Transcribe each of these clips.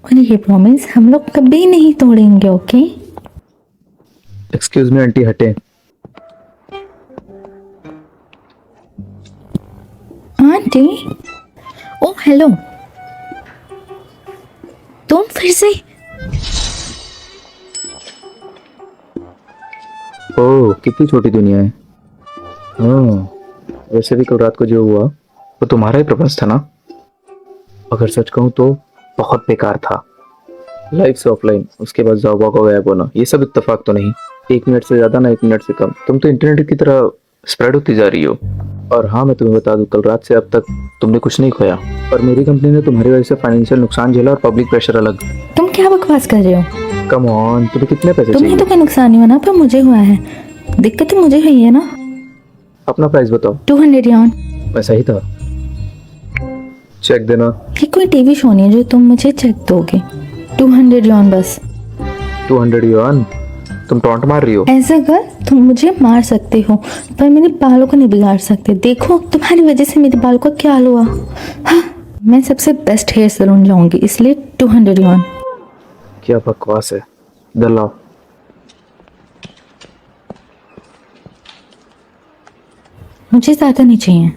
और ये प्रॉमिस हम लोग कभी नहीं तोड़ेंगे, ओके? एक्सक्यूज मी आंटी, हटे। आंटी, ओ हेलो, तुम फिर से? ओह, कितनी छोटी दुनिया है। हाँ, वैसे भी कल रात को जो हुआ वो तुम्हारा ही प्रपंच था ना। अगर सच कहूँ तो बहुत बेकार था। लाइफ से ऑफलाइन, उसके बाद जॉब को गायब होना, ये सब इत्तेफाक तो नहीं। 1 मिनट से ज्यादा ना 1 मिनट से कम, तुम तो इंटरनेट की तरह स्प्रेड होती जा रही हो। और हाँ, मैं तुम्हें बता दूं, कल रात से अब तक तुमने कुछ नहीं खोया, पर मेरी कंपनी ने तुम्हारी वजह से फाइनेंशियल नुकसान झेला और पब्लिक प्रेशर अलग। तुम क्या बकवास कर रहे हो? कम ऑन, तुम्हें कितने पैसे तुम्हें चाहिए? तो कोई नुकसान नहीं हुआ ना, पर मुझे हुआ है। दिक्कत तो मुझे हुई है ना। अपना प्राइस बताओ। 200 यॉन। मैं सही था? चेक देना। ये कोई टीवी शो नहीं है जो तुम मुझे चेक दोगे। 200 यॉन बस। 200 युआन? तुम टॉन्ट मार रही हो? ऐसा कर, तुम मुझे मार सकते हो पर मेरे बालों को नहीं बिगाड़ सकते। देखो तुम्हारी वजह से मेरे बाल को क्या हाल हुआ। हाँ, मैं सबसे बेस्ट हेयर सैलून जाऊंगी, इसलिए 200 यॉन। क्या बकवास है। इधर लाओ। मुझे ज्यादा नहीं चाहिए।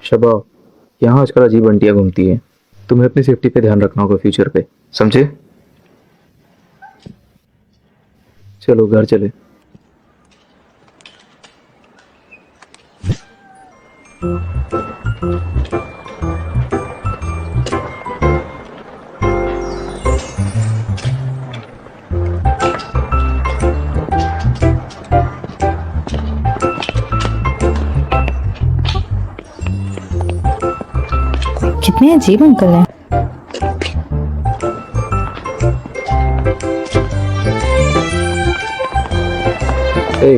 शबा, यहाँ आजकल अजीब आंटियां घूमती हैं। तुम्हें अपनी सेफ्टी पे ध्यान रखना होगा फ्यूचर पे, समझे? चलो घर चले। कितने अजीब अंकल हैं।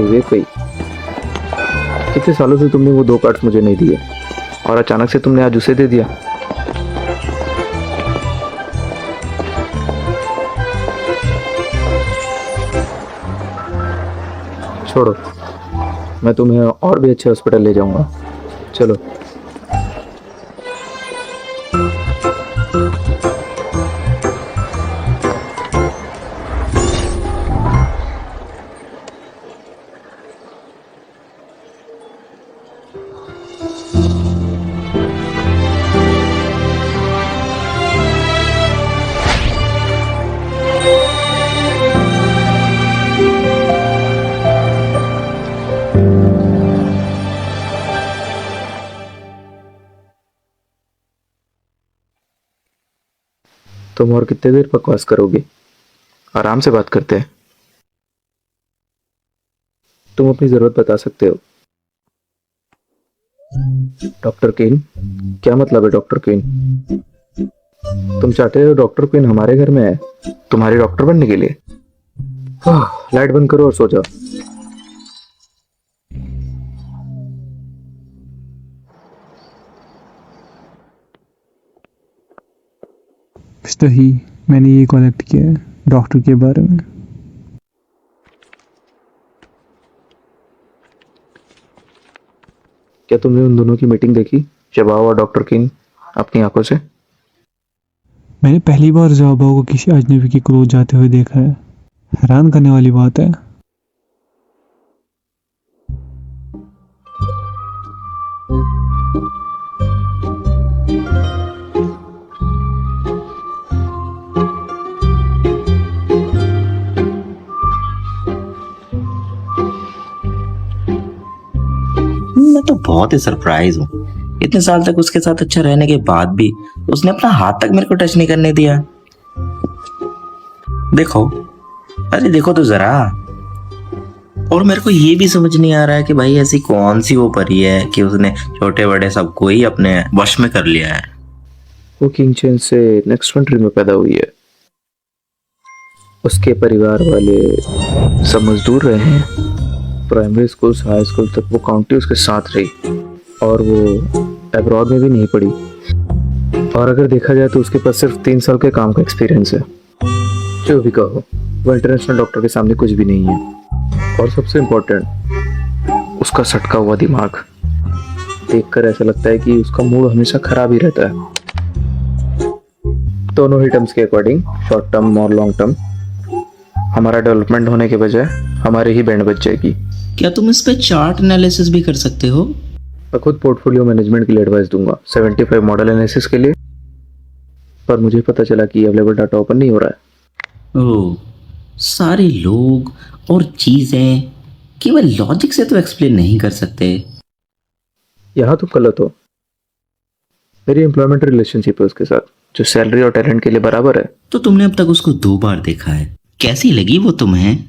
वे कोई, कितने सालों से तुमने वो 2 कार्ड्स मुझे नहीं दिए और अचानक से तुमने आज उसे दे दिया। छोड़ो, मैं तुम्हें और भी अच्छे हॉस्पिटल ले जाऊंगा। चलो। तुम और कितने देर बकवास करोगे? आराम से बात करते हैं। तुम अपनी जरूरत बता सकते हो। डॉक्टर केन? क्या मतलब है डॉक्टर केन? तुम चाहते हो डॉक्टर केन हमारे घर में है तुम्हारे डॉक्टर बनने के लिए? लाइट बंद करो और सो जाओ। मिस्टर ही, मैंने ये कलेक्ट किया है डॉक्टर के बारे में। क्या तुमने उन दोनों की मीटिंग देखी, शबाव और डॉक्टर किंग, अपनी आंखों से? मैंने पहली बार जवाबा को किसी अजनबी के क्लोज जाते हुए देखा है। हैरान करने वाली बात है। मैं तो बहुत ही सरप्राइज हूँ। इतने साल तक उसके साथ अच्छा रहने के बाद भी उसने अपना हाथ तक मेरे को टच नहीं करने दिया। देखो, अरे देखो तो जरा। और मेरे को ये भी समझ नहीं आ रहा है कि भाई ऐसी कौन सी वो परी है कि उसने छोटे बड़े सबको ही अपने वश में कर लिया है। वो किंग चेन से नेक्स्ट कंट्री में पैदा हुई है। उसके परिवार वाले सब मजदूर रहे हैं। प्राइमरी स्कूल से हाई स्कूल तक वो काउंटी उसके साथ रही और वो अब्रॉड में भी नहीं पढ़ी। और अगर देखा जाए तो उसके पास सिर्फ 3 साल के काम का एक्सपीरियंस है। जो भी कहो, वो इंटरनेशनल डॉक्टर के सामने कुछ भी नहीं है। और सबसे इम्पोर्टेंट, उसका सटका हुआ दिमाग। देखकर ऐसा लगता है कि उसका मूड हमेशा खराब ही रहता है। दोनों ही टर्म्स के अकॉर्डिंग, शॉर्ट टर्म और लॉन्ग टर्म, हमारा डेवलपमेंट होने के बजाय हमारे ही बैंड बच जाएगी। क्या तुम इस पे चार्ट एनालिसिस भी कर सकते हो? मैं खुद पोर्टफोलियो मैनेजमेंट के लिए एडवाइस दूंगा 75 मॉडल एनालिसिस के लिए, पर मुझे पता चला कि अवेलेबल डाटा ओपन नहीं हो रहा है। ओह, सारे लोग और चीजें केवल लॉजिक से तो एक्सप्लेन नहीं कर सकते। यहाँ तुम गलत हो। मेरी एम्प्लॉयमेंट रिलेशनशिप है उसके साथ, जो सैलरी और टैलेंट के लिए बराबर है। तो तुमने अब तक उसको 2 बार देखा है, कैसी लगी वो तुम्हें?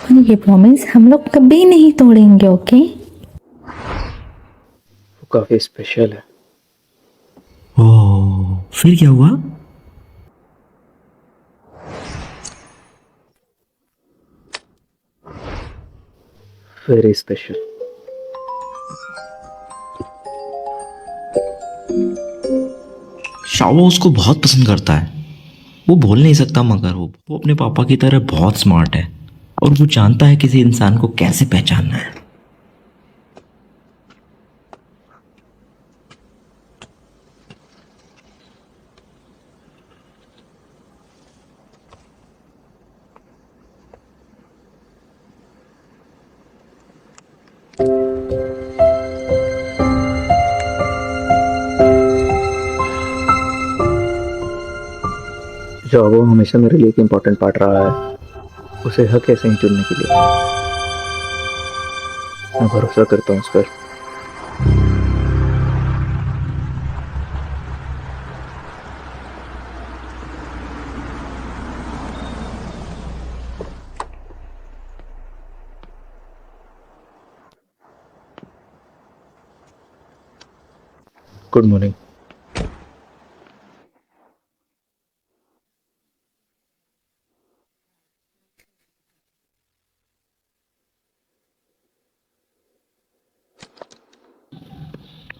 और ये प्रॉमिस हम लोग कभी नहीं तोड़ेंगे, ओके? वो काफी स्पेशल है। ओह, फिर क्या हुआ? Very special. शाओ उसको बहुत पसंद करता है। वो बोल नहीं सकता, मगर वो अपने पापा की तरह बहुत स्मार्ट है और वो जानता है किसी इंसान को कैसे पहचानना है। जॉब हमेशा मेरे लिए एक इम्पोर्टेंट पार्ट रहा है, उसे हक ऐसे ही चुनने के लिए। मैं भरोसा करता हूँ उस पर। Good morning.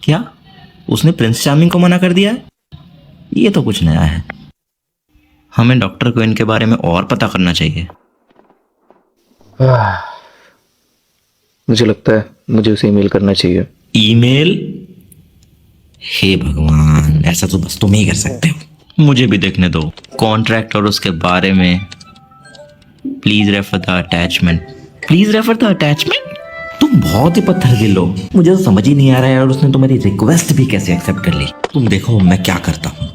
क्या उसने प्रिंस चार्मिंग को मना कर दिया है? ये तो कुछ नया है। हमें डॉक्टर को इनके बारे में और पता करना चाहिए। मुझे लगता है मुझे उसे ईमेल करना चाहिए। ईमेल? हे भगवान, ऐसा तो बस तुम ही कर सकते हो। मुझे भी देखने दो कॉन्ट्रैक्ट और उसके बारे में। Please refer the attachment. Please refer the attachment? तुम बहुत ही पत्थर दिल हो। मुझे तो समझ ही नहीं आ रहा है, और उसने तुम्हारी रिक्वेस्ट भी कैसे एक्सेप्ट कर ली। तुम देखो मैं क्या करता हूँ।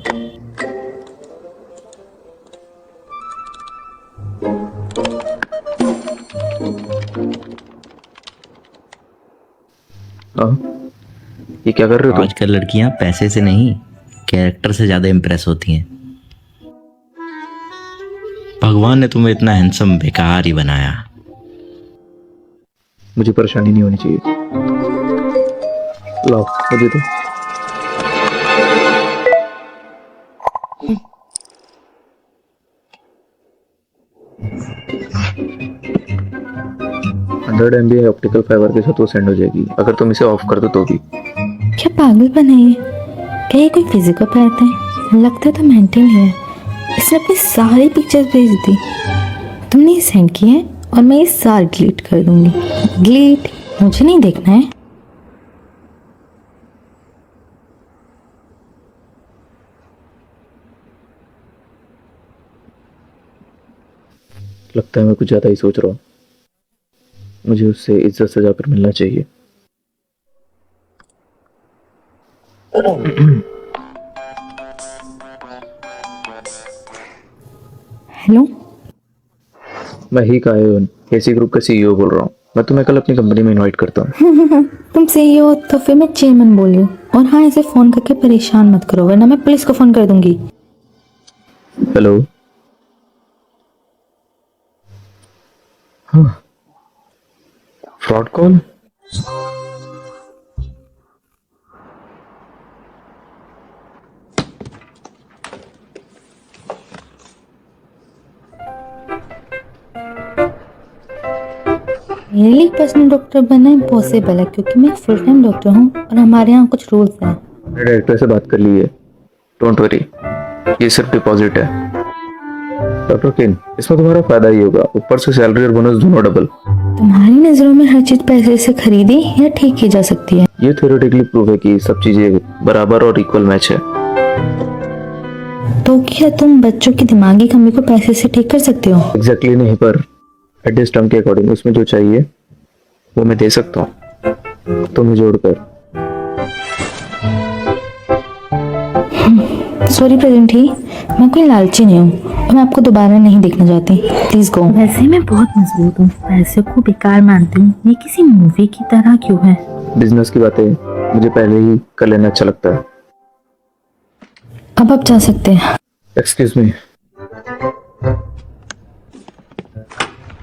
हाँ, ये क्या कर रहे हो तुम? आजकल लड़कियां पैसे से नहीं, कैरेक्टर से ज्यादा इंप्रेस होती हैं। भगवान ने तुम्हें इतना हैंडसम बेकार ही बनाया। मुझे परेशानी नहीं होनी चाहिए। लाओ मुझे दो। MB ऑप्टिकल फाइबर के साथ वो सेंड हो जाएगी, अगर तुम इसे ऑफ कर दो तो भी। क्या पागलपन है ये? क्या ये कोई फिजियोपैथ है? लगता तो मेंटल है। इसने अपनी सारी पिक्चर्स भेज दी। तुमने ये सेंड किया है और मैं ये सार डिलीट कर दूंगी। डिलीट? मुझे नहीं देखना है। लगता है मैं कुछ ज्यादा ही सोच रहा हूँ। मुझे उससे इज्जत सजा कर मिलना चाहिए। हेलो, मैं ही कायन एसी ग्रुप का CEO बोल रहा हूँ। मैं तुम्हें कल अपनी कंपनी में इनवाइट करता हूँ। तुम सही हो तो फिर मैं चेयरमैन बोल रही हूँ। और हाँ, ऐसे फोन करके परेशान मत करो, वरना मैं पुलिस को फोन कर दूंगी। हेलो। हाँ, फ्रॉड कॉल। मेरे लिए पर्सनल डॉक्टर बनना इम्पॉसिबल है, क्योंकि मैं फुल टाइम डॉक्टर हूँ और हमारे यहाँ कुछ रूल्स हैं। मैंने डायरेक्टर से बात कर ली है। डोंट वरी, ये सिर्फ डिपॉजिट है। डॉक्टर किन, इसमें तुम्हारा फायदा ही होगा, ऊपर से सैलरी और बोनस दोनों डबल। तुम्हारी नजरों में हर चीज पैसे से खरीदी या ठीक की जा सकती है? ये थ्योरेटिकली प्रूव है कि सब चीजें बराबर और इक्वल मैच है। तो क्या तुम बच्चों की दिमागी कमी को पैसे से ठीक कर सकते हो? एग्जैक्टली नहीं, पर एटलीस्ट टर्म के अकॉर्डिंग उसमें जो चाहिए वो मैं दे सकता हूँ तुम्हें जोड़कर। सॉरी प्रेजेंट ही, मैं कोई लालची नहीं हूँ और मैं आपको दोबारा नहीं देखना चाहती। Please go. वैसे मैं बहुत मजबूत हूँ, पैसे को बेकार मानती हूँ। ये किसी मूवी की तरह क्यों है? बिजनेस की बातें मुझे पहले ही कर लेना अच्छा लगता है। अब आप जा सकते हैं। Excuse me.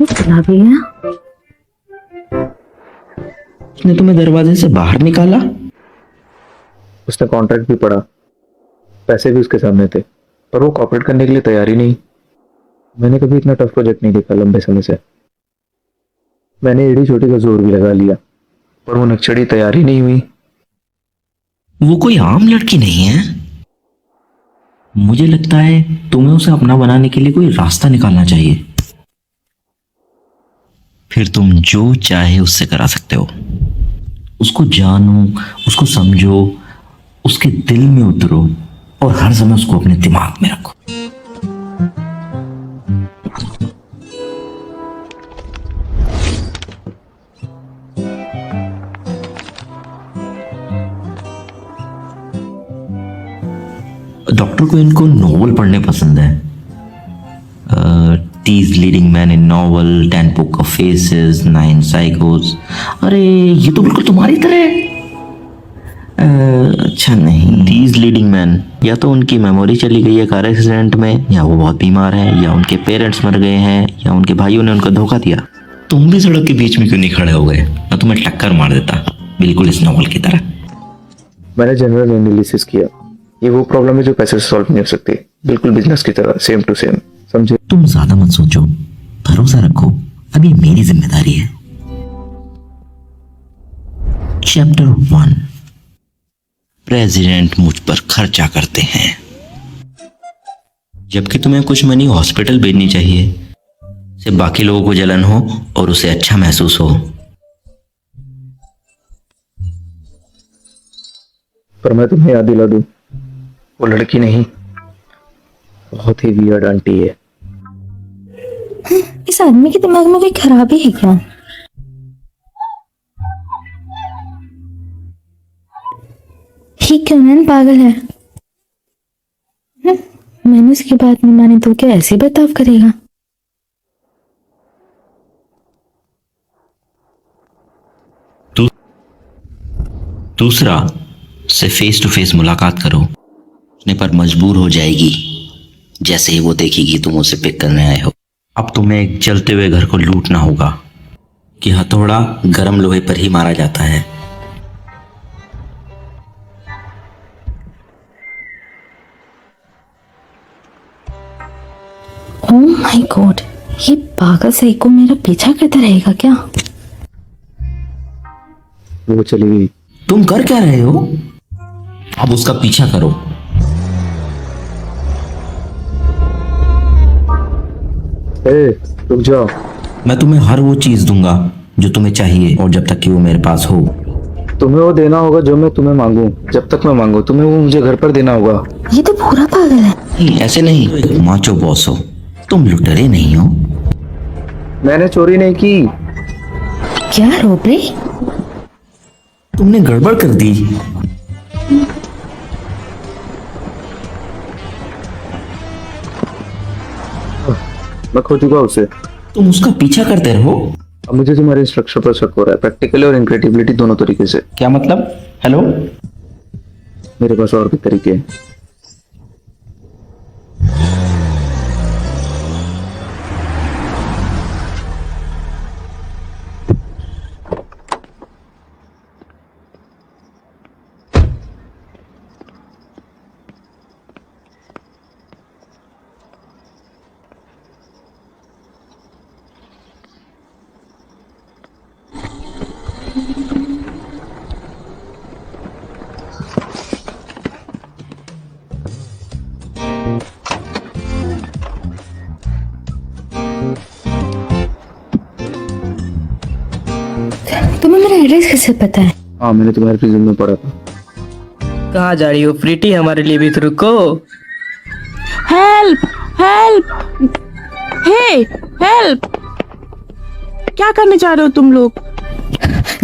ये चला भी गया। उसने तुम्हें दरवाजे से बाहर निकाला? उसने कॉन्ट्रैक्ट भी पढ़ा, पैसे भी उसके सामने थे, पर वो कॉपरेट करने के लिए तैयार ही नहीं। मैंने कभी इतना टफ प्रोजेक्ट नहीं देखा लंबे समय से। मैंने एड़ी छोटी का जोर भी लगा लिया, पर वो नक्शड़ी तैयार ही नहीं हुई। वो कोई आम लड़की नहीं है। मुझे लगता है तुम्हें उसे अपना बनाने के लिए कोई रास्ता निकालना चाहिए। फिर तुम जो चाहे उससे करा सकते हो। उसको जानो, उसको समझो, उसके दिल में उतरो और हर समय उसको अपने दिमाग में रखो। डॉक्टर को इनको नॉवल पढ़ने पसंद है। Tease leading man in novel, 10 poker faces, 9 साइकोस। अरे ये तो बिल्कुल तुम्हारी तरह है। अच्छा नहीं, टीज लीडिंग मैन या तो उनकी मेमोरी चली गई है कार एक्सीडेंट में, या वो बहुत बीमार है, या उनके पेरेंट्स मर गए हैं, या उनके भाइयों ने उनको धोखा दिया। तुम भी सड़क के बीच में क्यों नहीं खड़े हो गए? मैं तुम्हें टक्कर मार देता, बिल्कुल इस नॉवल की तरह। मैंने जनरल एनालिसिस किया। ये वो प्रॉब्लम है जो पैसे से सॉल्व नहीं हो सकती, बिल्कुल बिजनेस की तरह, सेम टू सेम। समझे? तुम ज्यादा मत सोचो, भरोसा रखो, अब ये मेरी जिम्मेदारी है। चैप्टर 1। प्रेसिडेंट मुझ पर खर्चा करते हैं, जबकि तुम्हें कुछ मनी हॉस्पिटल भेजनी चाहिए, सिर्फ बाकी लोगों को जलन हो और उसे अच्छा महसूस हो। पर मैं तुम्हें याद दिला दूं, वो लड़की नहीं, बहुत ही वियर्ड आंटी है। इस आदमी के दिमाग में कोई खराबी है क्या? ही क्यों पागल है? मैंने उसकी बात नहीं मानी तो क्या ऐसे बर्ताव करेगा? दूसरा, से फेस टू फेस मुलाकात करो, उसने पर मजबूर हो जाएगी जैसे ही वो देखेगी तुम उसे पिक करने आए हो। अब तुम्हें एक जलते हुए घर को लूटना होगा कि हथौड़ा गर्म लोहे पर ही मारा जाता है। ओह माय गॉड, ये पागल साइको मेरा पीछा करता रहेगा क्या? वो चली गई। तुम कर क्या रहे हो? अब उसका पीछा करो। ए, रुक जाओ। मैं तुम्हें हर वो चीज दूंगा जो तुम्हें चाहिए, और जब तक कि वो मेरे पास हो। तुम्हें वो देना होगा जो मैं तुम्हें मांगू। जब तक मैं मांगू तुम्हें वो मुझे घर पर देना होगा। ये तो पूरा पागल है। नहीं, ऐसे नहीं, माचो बॉस हो तुम, लुटेरे नहीं हो। मैंने चोरी नहीं की। क्या रोबरे? तुमने गड़बड़ कर दी। मैं खो चुका उसे। तुम उसका पीछा करते रहो। अब मुझे तुम्हारे स्ट्रक्चर पर शक हो रहा है, प्रैक्टिकली और इनक्रेडिबिलिटी दोनों तरीके से। क्या मतलब? हेलो, मेरे पास और भी तरीके हैं। तुम्हें मेरा एड्रेस कैसे पता है? हाँ, मैंने तुम्हारे रिज्यूम में पढ़ा था। कहाँ जा रही हो प्रीति, हमारे लिए भी तो रुको। हेल्प हेल्प हे हेल्प, क्या करने जा रहे हो तुम लोग?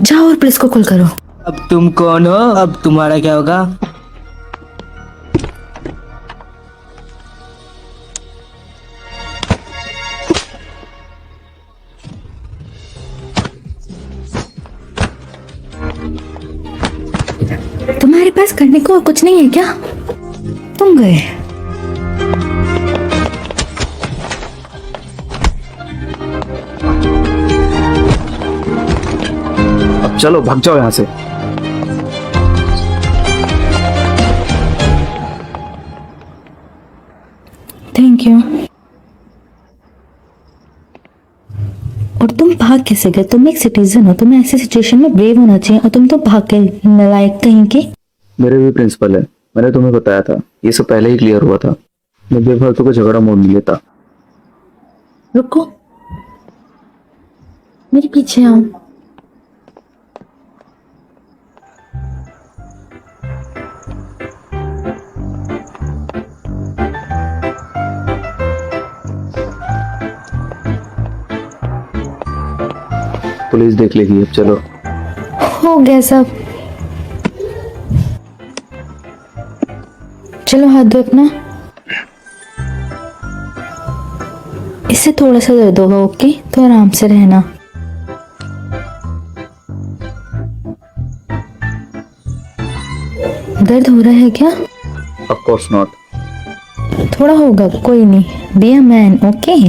जाओ और पुलिस को कॉल करो। अब तुम कौन हो, अब तुम्हारा क्या होगा? तुम्हारे पास करने को कुछ नहीं है क्या? तुम गए। अब चलो भाग जाओ यहाँ से। Thank you. और तुम भाग कैसे गए? तुम एक सिटीजन हो, तुम्हें ऐसी सिचुएशन में ब्रेव होना चाहिए, और तुम तो भाग गए, नालायक कहीं के। मेरे भी प्रिंसिपल है, मैंने तुम्हें बताया था, ये सब पहले ही क्लियर हुआ था। मैं बेफालतू का झगड़ा मोड़ नहीं लेता। रुको, मेरे पीछे आओ। पुलिस देख लेगी, अब चलो। हो गया सब, चलो हाथ दो अपना। इससे थोड़ा सा दर्द होगा, ओके? तो आराम से रहना। दर्द हो रहा है क्या? Of course not. थोड़ा होगा, कोई नहीं। Be a man, okay?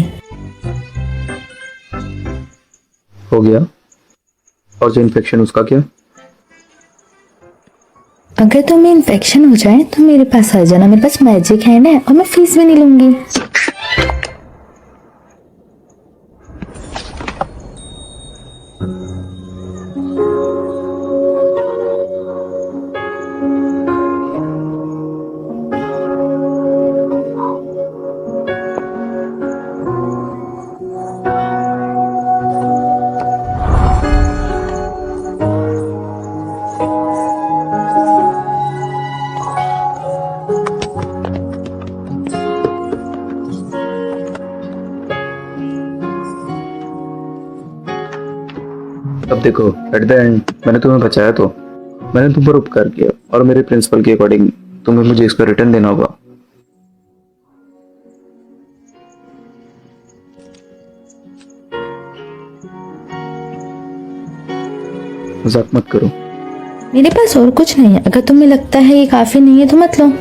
हो गया। और जो इन्फेक्शन उसका क्या? अगर तुम्हें इन्फेक्शन हो जाए तो मेरे पास आ जाना, मेरे पास मैजिक हैंड है और मैं फीस भी नहीं लूंगी। अब देखो, एट द एंड मैंने तुम्हें बचाया, तो मैंने तुम पर उपकार किया, और मेरे प्रिंसिपल के अकॉर्डिंग तुम्हें मुझे इसका रिटर्न देना होगा। मजाक मत करो। मेरे पास और कुछ नहीं है, अगर तुम्हें लगता है ये काफी नहीं है तो मत लो।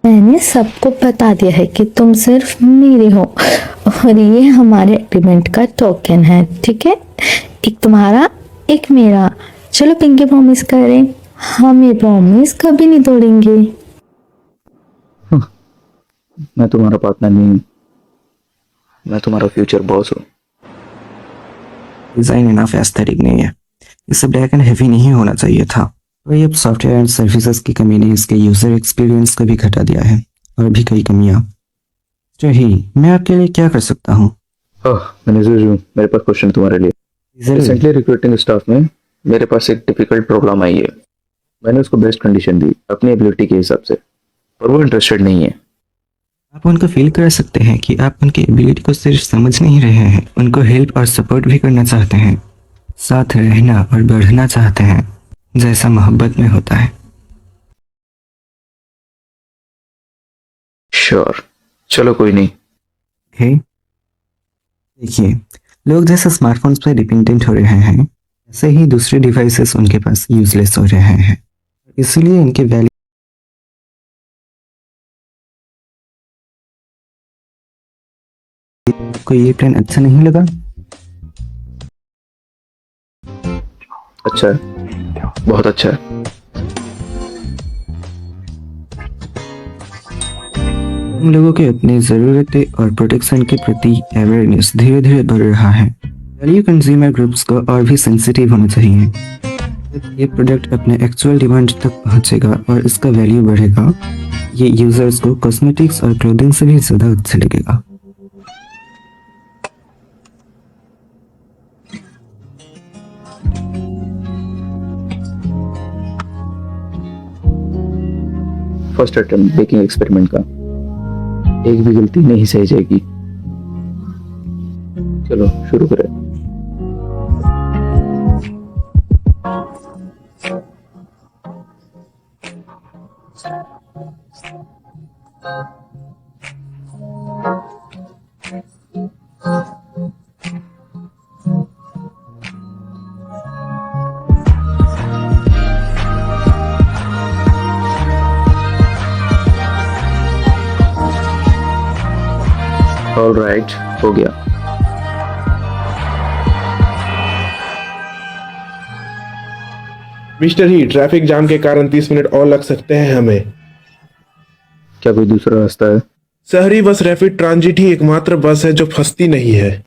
मैंने सबको बता दिया है कि तुम सिर्फ मेरे हो, और ये हमारे एग्रीमेंट का टोकन है, ठीक है? एक तुम्हारा, एक मेरा। चलो पिंकी प्रॉमिस करें, हम ये प्रॉमिस कभी नहीं तोड़ेंगे। मैं तुम्हारा पार्टनर नहीं हूँ, मैं तुम्हारा फ्यूचर बॉस हूँ। डिज़ाइन इनफ एस्थेटिक नहीं है, इसे ब्लैक एंड हेवी नहीं होना चाहिए था। और ये सॉफ्टवेयर एंड सर्विसेज की कमी ने इसके यूजर एक्सपीरियंस को भी घटा दिया है, और भी कई कमियां। ही मैं आपके लिए क्या कर सकता हूँ? मैनेजर हूँ, मेरे पास क्वेश्चन तुम्हारे लिए। रिसेंटली रिक्रूटिंग स्टाफ में मेरे पास एक डिफिकल्ट प्रॉब्लम आई है। मैंने उसको बेस्ट कंडीशन दी अपनी एबिलिटी के हिसाब से, पर वो इंटरेस्टेड नहीं है। आप उनको फील कर सकते हैं कि आप उनकी एबिलिटी को सिर्फ समझ नहीं रहे हैं, उनको हेल्प और सपोर्ट भी करना चाहते हैं, साथ रहना और बढ़ना चाहते हैं, जैसा मोहब्बत में होता है। श्योर, चलो कोई नहीं। ओके, देखिए, लोग जैसे स्मार्टफोन्स पर डिपेंडेंट हो रहे हैं, ऐसे ही दूसरे डिवाइसेस उनके पास यूजलेस हो रहे हैं, इसलिए इनके वैल्यू को ये प्लान अच्छा नहीं लगा? अच्छा है, बहुत अच्छा है। हम लोगों के अपनी ज़रूरतें और प्रोटेक्शन के प्रति अवेयरनेस धीरे धीरे बढ़ रहा है। वैल्यू कंज्यूमर ग्रुप्स को और भी सेंसिटिव होना चाहिए। जब ये प्रोडक्ट अपने एक्चुअल डिमांड तक पहुंचेगा और इसका वैल्यू बढ़ेगा, ये यूजर्स को कॉस्मेटिक्स और क्लोथिंग से भी ज़्यादा अच्छा लगेगा। फर्स्ट अटेम्प्ट बेकिंग एक्सपेरिमेंट का, एक भी गलती नहीं सही जाएगी। चलो शुरू करें। ऑलराइट, हो गया। मिस्टर ही, ट्रैफिक जाम के कारण 30 मिनट और लग सकते हैं हमें। क्या कोई दूसरा रास्ता है? शहरी बस रैपिड ट्रांजिट ही एकमात्र बस है जो फंसती नहीं है।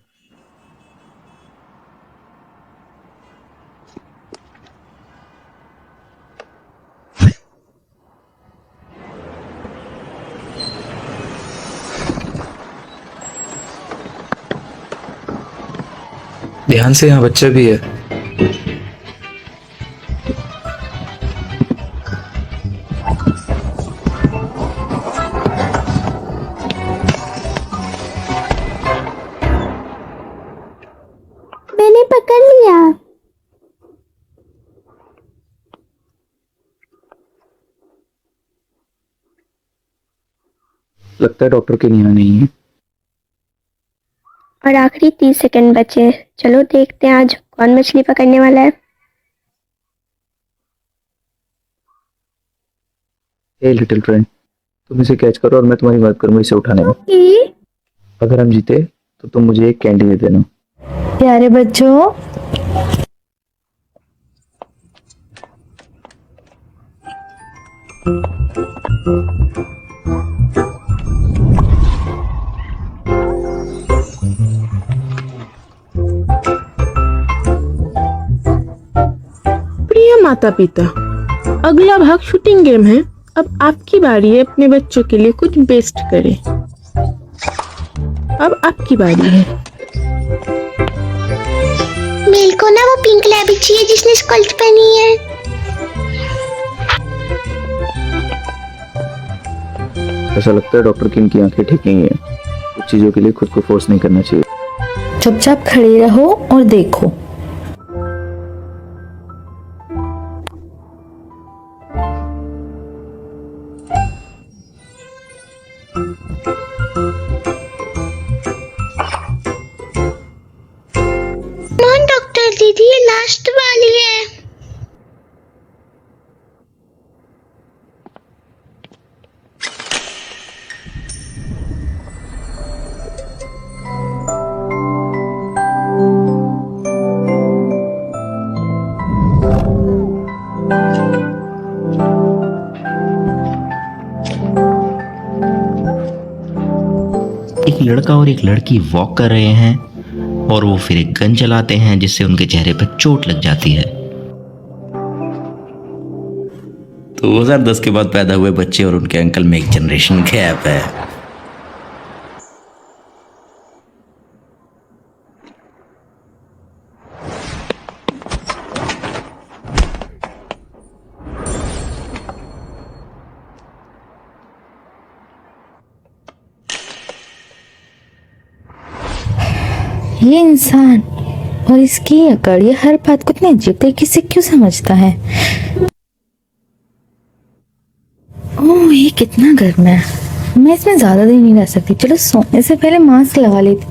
ध्यान से, यहाँ बच्चा भी है। मैंने पकड़ लिया। लगता है डॉक्टर के यहाँ नहीं है। और आखिरी 30 सेकंड बचे। चलो देखते हैं आज कौन मछली पकड़ने वाला है। हे लिटिल फ्रेंड, तुम इसे कैच करो और मैं तुम्हारी मदद करूंगा इसे उठाने में। अगर हम जीते तो तुम मुझे एक कैंडी दे देना। प्यारे बच्चों, प्रिय माता पिता, अगला भाग शूटिंग गेम है। अब आपकी बारी है अपने बच्चों के लिए कुछ बेस्ट करें। अब आपकी बारी है। मेरे को ना वो पिंक लैब चाहिए जिसने स्कल्ट पहनी है। ऐसा लगता है डॉक्टर की इनकी आंखें ठीक नहीं है। कुछ चीजों के लिए खुद को फोर्स नहीं करना चाहिए। चुपचाप खड़े रहो और देखो। कौन डॉक्टर दीदी, ये लास्ट वाली है। एक लड़का और एक लड़की वॉक कर रहे हैं और वो फिर एक गन चलाते हैं जिससे उनके चेहरे पर चोट लग जाती है। 2010 के बाद पैदा हुए बच्चे और उनके अंकल में एक जनरेशन गैप है। ये इंसान और इसकी अकड़, ये हर बात को इतने अजीब तरीके से क्यों समझता है? ओह, ये कितना गर्म है। मैं इसमें ज्यादा देर नहीं रह सकती। चलो सोने से पहले मास्क लगा लेती।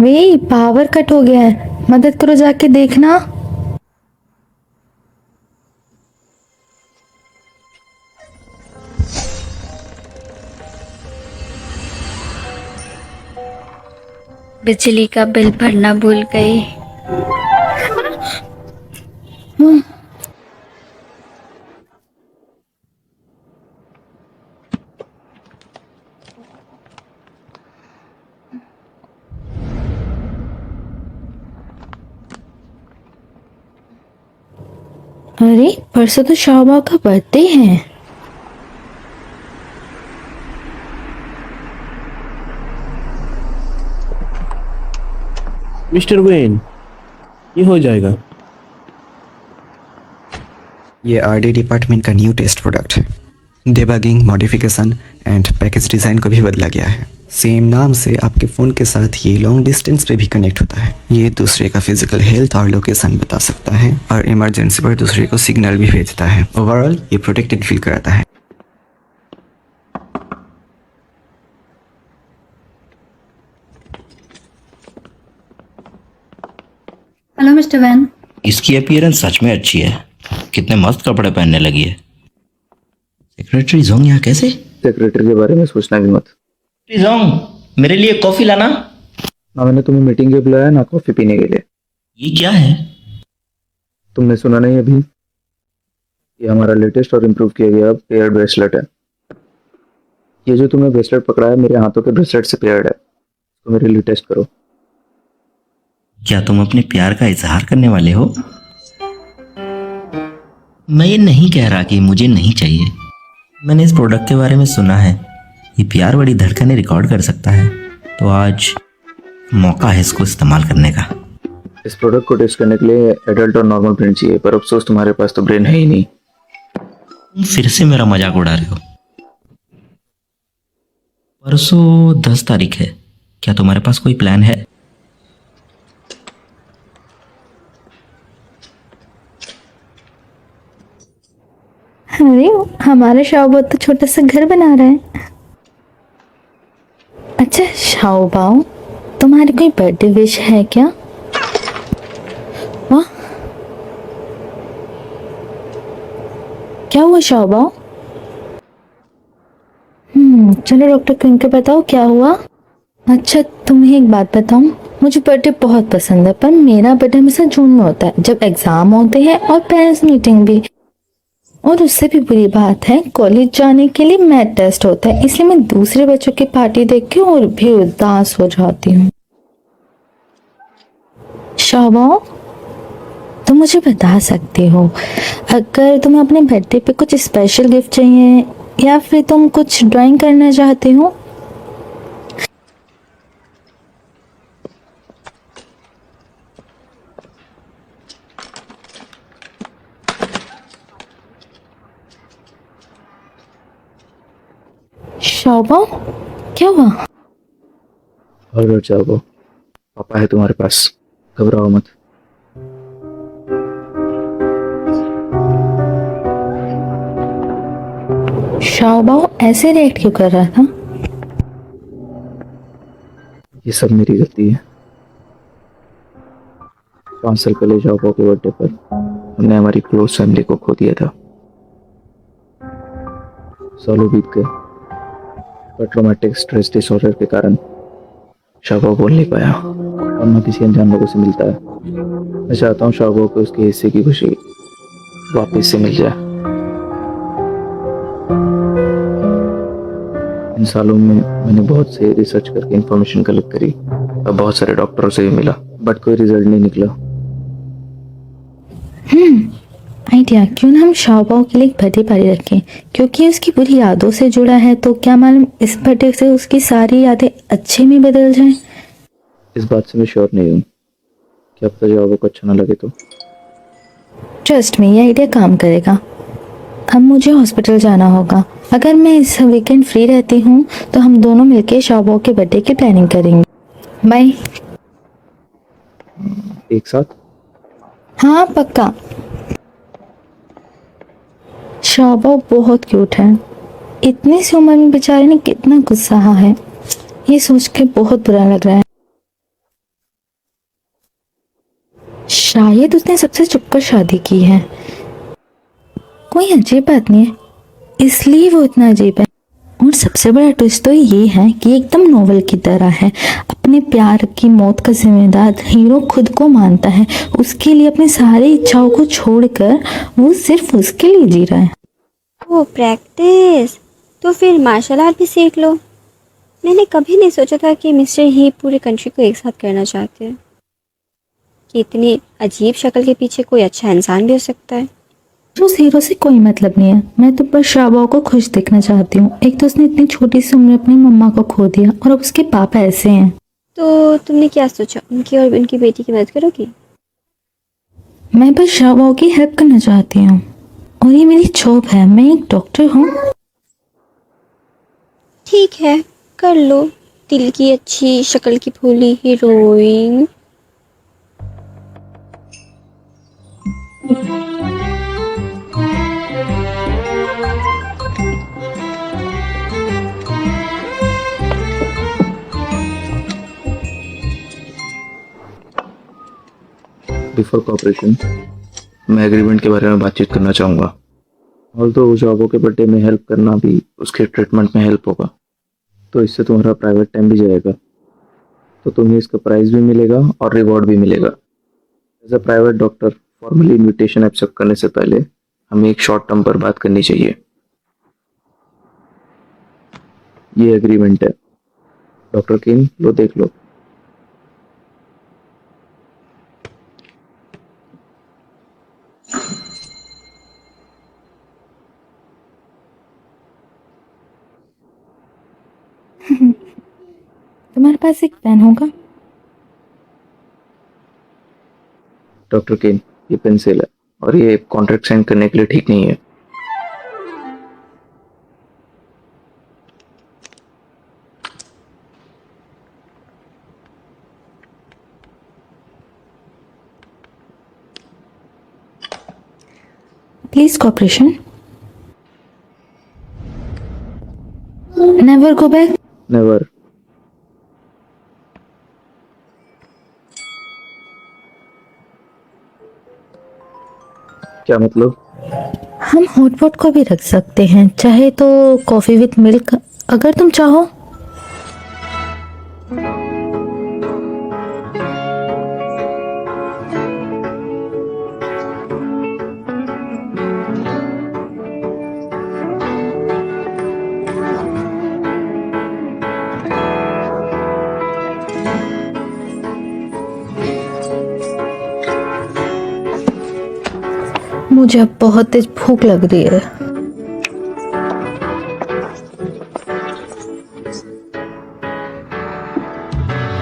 वे पावर कट हो गया है, मदद करो जाके देखना। बिजली का बिल भरना भूल गई। अरे परसों तो शाहबा का बर्थडे है। मिस्टर वेन, ये हो जाएगा। ये आरडी डिपार्टमेंट का न्यू टेस्ट प्रोडक्ट है। Debugging, modification and package design को भी बदला गया है। सेम नाम से आपके फ़ोन के साथ ये लॉन्ग डिस्टेंस पे भी कनेक्ट होता है। ये दूसरे का फिजिकल हेल्थ और लोकेशन बता सकता है और इमरजेंसी पर दूसरे को सिग्नल भी भेजता है। ओवरऑल ये प्रोटेक्टेड फील कराता है। Hello mister Van. इसकी अपीयरेंस सच में अच्छी है। कितने मस्त कपड़े पहनने लगी है। सेक्रेटरी जोंग यहाँ कैसे? सेक्रेटरी के बारे में सोचना भी मत। सेक्रेटरी जोंग, मेरे लिए कॉफी लाना। ना मैंने तुम्हें मीटिंग के लिए बुलाया, ना कॉफी पीने के लिए। ये क्या है? तुमने सुना नहीं अभी? ये हमारा लेटेस्ट और इम्प्रूव किया गया पेयर्ड ब्रेसलेट है। ये जो तुमने ब्रेसलेट पकड़ा है मेरे हाथों के ब्रेसलेट से पेयर्ड है। तो मेरे लिए टेस्ट करो। क्या तुम अपने प्यार का इजहार करने वाले हो? मैं ये नहीं कह रहा कि मुझे नहीं चाहिए। मैंने इस प्रोडक्ट के बारे में सुना है। ये प्यार बड़ी धड़कनें रिकॉर्ड कर सकता है। तो आज मौका है इसको इस्तेमाल करने का। इस प्रोडक्ट को टेस्ट करने के लिए एडल्ट और नॉर्मल ब्रेन चाहिए, पर अफसोस तुम्हारे पास तो ब्रेन है ही नहीं। तुम फिर से मेरा मजाक उड़ा रहे हो। परसों 10 तारीख है। क्या तुम्हारे पास कोई प्लान है? अरे हमारा शाहबा तो छोटा सा घर बना रहा है। अच्छा शाहबाओ, तुम्हारी कोई बर्थडे विश है क्या? वाह, क्या हुआ शाहबाओ? चलो डॉक्टर क्विंग को बताओ क्या हुआ। अच्छा तुम्हें एक बात बताऊं, मुझे बर्थडे बहुत पसंद है, पर मेरा बर्थडे हमेशा जून में होता है जब एग्जाम होते हैं और पेरेंट्स मीटिंग भी। और उससे भी बुरी बात है, कॉलेज जाने के लिए मैथ टेस्ट होता है, इसलिए मैं दूसरे बच्चों की पार्टी देख के और भी उदास हो जाती हूँ। शाहबाओ, तुम मुझे बता सकते हो अगर तुम्हें अपने बर्थडे पे कुछ स्पेशल गिफ्ट चाहिए या फिर तुम कुछ ड्राइंग करना चाहते हो? शाहबाओ, क्या हुआ? और डर जाओ, पापा है तुम्हारे पास, घबराओ मत। शाहबाओ ऐसे रिएक्ट क्यों कर रहा था? ये सब मेरी गलती है। 5 साल पहले शाहबाओ के बर्थडे पर हमने हमारी क्लोज फैमिली को खो दिया था। सालों बीत गए, पर ट्रॉमेटिक स्ट्रेस डिसऑर्डर के कारण शाहबाओ बोल नहीं पाया और न किसी अनजान लोगों से मिलता है। मैं चाहता हूँ शाहबाओ को उसके हिस्से की खुशी वापस से मिल जाए। इन सालों में मैंने बहुत से रिसर्च करके इंफॉर्मेशन कलेक्ट करी और बहुत सारे डॉक्टरों से भी मिला, बट कोई रिजल्ट नहीं निकला। आइडिया, क्यों ना हम शाहबाओ के लिए एक बर्थडे पार्टी रखें, क्योंकि उसकी बुरी यादों से जुड़ा है। तो क्या मालूम इस बर्थडे से उसकी सारी यादें अच्छे में बदल जाएं। इस बात से मैं श्योर नहीं हूँ, क्या पता जवाब को अच्छा ना लगे तो। ट्रस्ट में ये आइडिया काम करेगा। अब मुझे हॉस्पिटल जाना होगा। अगर मैं इस वीकेंड फ्री रहती हूँ तो हम दोनों मिलकर शाहबाओ के बर्थडे की प्लानिंग करेंगे। बाय। एक साथ? हाँ पक्का। शाहबाओ बहुत क्यूट है। इतनी सी उम्र में बेचारे ने कितना गुस्सा है, ये सोच के बहुत बुरा लग रहा है। शायद उसने सबसे चुपकर शादी की है। कोई अजीब बात नहीं है, इसलिए वो इतना अजीब है। और सबसे बड़ा ट्विस्ट तो ये है कि एकदम नोवेल की तरह है। अपने प्यार की मौत का जिम्मेदार हीरो खुद को मानता है। उसके लिए अपनी सारी इच्छाओं को छोड़कर वो सिर्फ उसके लिए जी रहा है। वो प्रैक्टिस तो फिर मार्शल आर्ट भी सीख लो। मैंने कभी नहीं सोचा था कि मिस्टर ही पूरे कंट्री को एक साथ करना चाहते हैं। कि इतनी अजीब शक्ल के पीछे कोई अच्छा इंसान भी हो सकता है। उस हीरो से कोई मतलब नहीं है। मैं तो बस शाबाओ को खुश देखना चाहती हूँ। एक तो उसने इतनी छोटी सी उम्र में अपनी मम्मा को खो दिया और अब उसके पापा ऐसे हैं। तो तुमने क्या सोचा, उनकी और उनकी बेटी की मदद करोगी? मैं बस शाबाओ की हेल्प करना चाहती हूँ और ये मेरी जॉब है। मैं एक डॉक्टर हूँ। ठीक है, कर लो। दिल की अच्छी, शक्ल की भोली हीरोइन। बिफोर कॉपरेशन मैं एग्रीमेंट के बारे में बातचीत करना चाहूँगा। ऑल्दो जाबो के बर्थडे में हेल्प करना भी उसके ट्रीटमेंट में हेल्प होगा, तो इससे तुम्हारा प्राइवेट टाइम भी जाएगा, तो तुम्हें इसका प्राइज भी मिलेगा और रिवॉर्ड भी मिलेगा। As a private doctor formally invitation accept करने से पहले हमें एक शॉर्ट टर्म पर बात करनी चाहिए। ये एग्रीमेंट है। डॉक्टर किंग, लो देख लो। तुम्हारे पास एक पेन होगा? डॉक्टर किंग, ये पेंसिल है और ये कॉन्ट्रैक्ट साइन करने के लिए ठीक नहीं है। Please cooperation. Never go back. Never. क्या मतलब? हम हॉटपॉट को भी रख सकते हैं, चाहे तो कॉफी विद मिल्क, अगर तुम चाहो। मुझे अब बहुत तेज भूख लग रही है।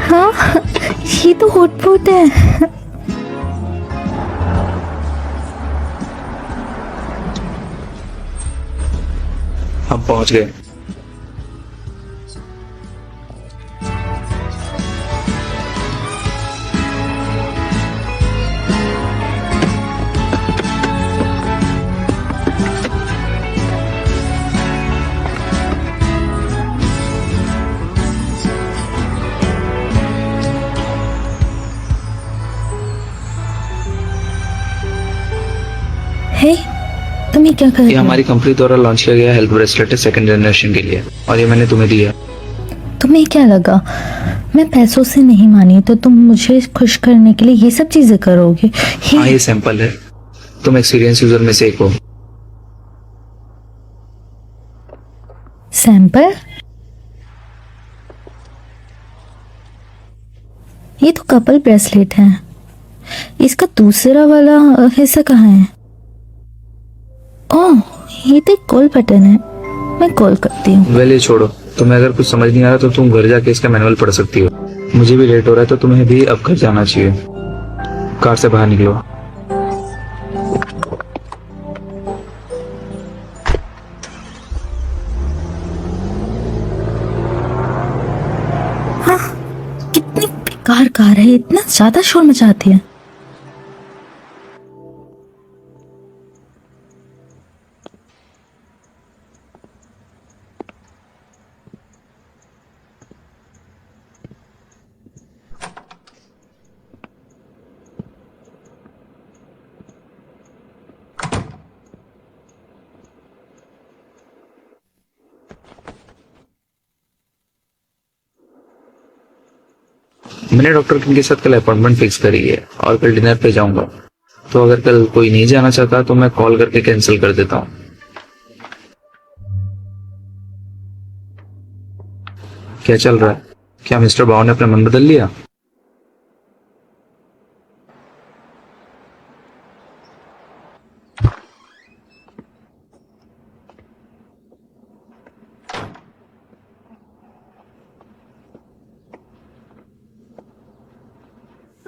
हाँ, ये तो हॉटपॉट है। हम पहुंच गए। हे, तुम ये क्या कर ये रहे हो? हमारी कंपनी द्वारा लॉन्च किया गया हेल्थ ब्रेसलेट है सेकंड जनरेशन के लिए, और ये मैंने तुम्हें दिया। तुम्हें क्या लगा मैं पैसों से नहीं मानी तो तुम मुझे खुश करने के लिए ये सब चीजें करोगे? हाँ, ये सैंपल है। तुम एक्सपीरियंस यूजर में से एक हो। सैंपल? ये तो कपल ब्रेसलेट है। इसका दूसरा वाला हिस्सा कहाँ है? ओह, ये तो एक कॉल बटन है। मैं कॉल करती हूँ। वेल, ये छोड़ो। तुम्हें अगर कुछ समझ नहीं आ रहा तो तुम घर जाके इसका मैनुअल पढ़ सकती हो। मुझे भी लेट हो रहा है तो तुम्हें भी अब घर जाना चाहिए। कार से बाहर निकलो। कितनी बेकार कार है, इतना ज्यादा शोर मचाती है। मैंने डॉक्टर किंग के साथ कल अपॉइंटमेंट फिक्स करी है और कल डिनर पे जाऊंगा, तो अगर कल कोई नहीं जाना चाहता तो मैं कॉल करके कैंसिल कर देता हूँ। क्या चल रहा है? क्या मिस्टर बाव ने अपना मन बदल लिया?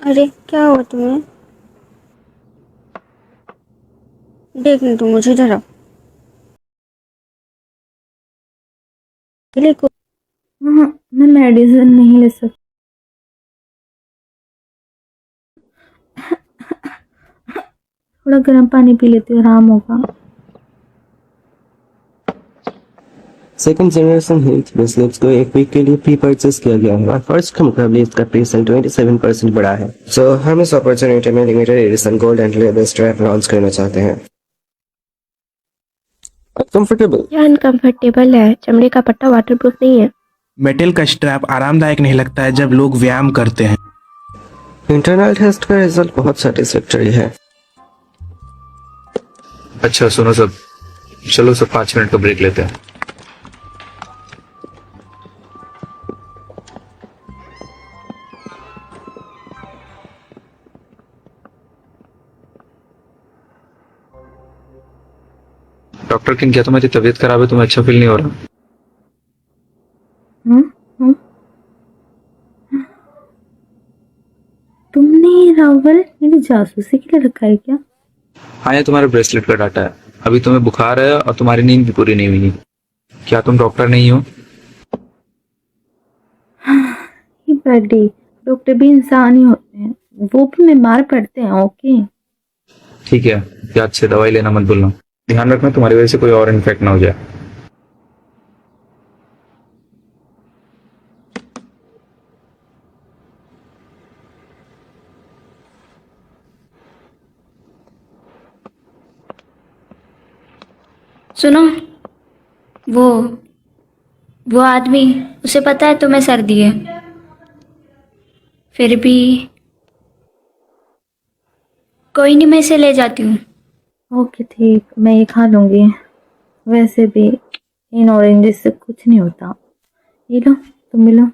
अरे क्या हुआ तुम्हें? देखने तुम मुझे जरा। हाँ, मैं मेडिसिन नहीं ले सकती। थोड़ा गर्म पानी पी लेती हूँ, आराम होगा। सेकंड जनरेशन हेल्थ ब्रेसलेट्स को एक वीक के लिए प्री परचेस किया गया है और फर्स्ट के मुकाबले इसका प्रेजेंट 27% बढ़ा है। सो हम इस अपॉर्चुनिटी में limited edition gold and leather strap launch करना चाहते हैं। कंफर्टेबल यह अनकंफर्टेबल है। चमड़े का पट्टा वाटरप्रूफ नहीं है। मेटल का स्ट्रैप आरामदायक नहीं लगता है जब लोग व्यायाम करते हैं। इंटरनल टेस्ट का रिजल्ट बहुत सेटिस्फैक्टरी है। अच्छा सुनो सब, चलो सब 5 मिनट का ब्रेक लेते हैं। डॉक्टर किन, क्या तुम्हारी तबीयत खराब है? तुम्हें अच्छा फील नहीं हो रहा? हम्म। तुमने रावल मेरी जासूसी के लिए रखा है क्या? हाँ, ये तुम्हारे ब्रेसलेट का डाटा है। अभी तुम्हें बुखार है और तुम्हारी नींद भी पूरी नहीं हुई। क्या तुम डॉक्टर नहीं हो? ये बर्थडे डॉक्टर भी इंसान ही होते हैं, वो भी बीमार पड़ते हैं। ओके ठीक है, याद से दवाई लेना मत भूलना। ध्यान रखना तुम्हारी वजह से कोई और इन्फेक्ट ना हो जाए। सुनो, वो आदमी, उसे पता है तुम्हें सर्दी है, फिर भी कोई नहीं, मैं इसे ले जाती हूँ। ओके ठीक, मैं ये खा लूँगी। वैसे भी इन ऑरेंजेस से कुछ नहीं होता। ये लो, तुम भी लो।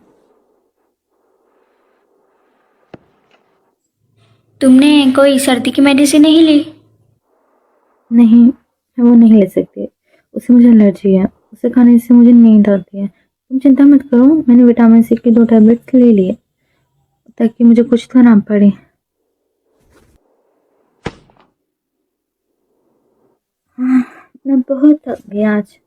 तुमने कोई सर्दी की मेडिसिन नहीं ली? नहीं, मैं वो नहीं ले सकती, उससे मुझे एलर्जी है। उसे खाने से मुझे नींद आती है। तुम चिंता मत करो, मैंने विटामिन सी की 2 टैबलेट्स ले लिए ताकि मुझे कुछ तो ना पड़े। मैं बहुत थक गई आज।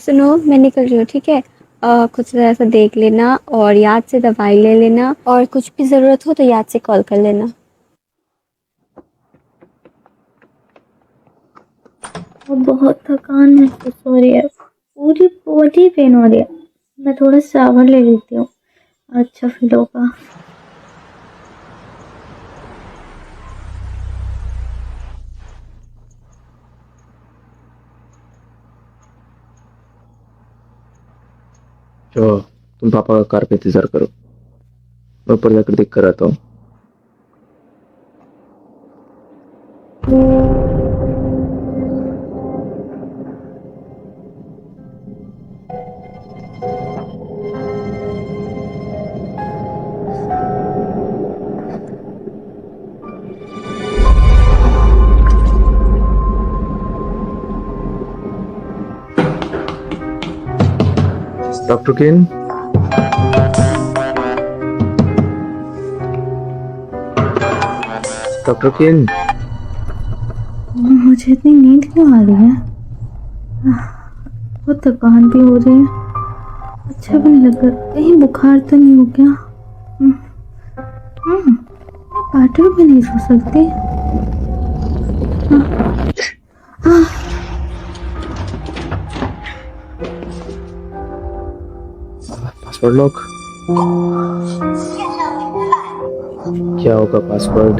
सुनो, मैं निकल रही हूँ, ठीक है? खुद से ऐसा देख लेना और याद से दवाई ले लेना, और कुछ भी ज़रूरत हो तो याद से कॉल कर लेना। और बहुत थकान महसूस हो रही है, पूरी बॉडी पेन हो रही है। मैं थोड़ा शावर ले लेती हूँ, अच्छा फील होगा। तो तुम पापा का कार पे इंतजार करो, मैं ऊपर जाकर देख कर आता हूँ। डॉक्टर किन, डॉक्टर किन, मुझे इतनी नींद क्यों आ रही है? बहुत थकान भी हो रही है, अच्छा भी नहीं लग रहा। कहीं बुखार तो नहीं हो गया? मैं पार्टी भी नहीं सो सकती। पासवर्ड लॉक, क्या होगा पासवर्ड?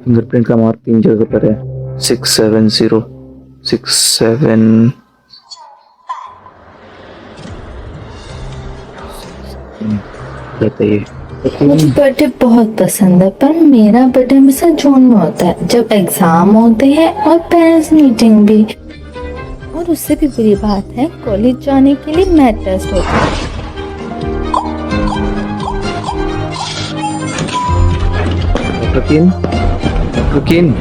फिंगरप्रिंट का मार्क 3 जगह पर है। 67067 बताइए। मुझे बर्थडे बहुत पसंद है, पर मेरा बर्थडे हमेशा जून में होता है, जब एग्जाम होते हैं और पेरेंट्स मीटिंग भी। और उससे भी बुरी बात है, कॉलेज जाने के लिए मैथ टेस्ट होता है। डॉक्टर किन,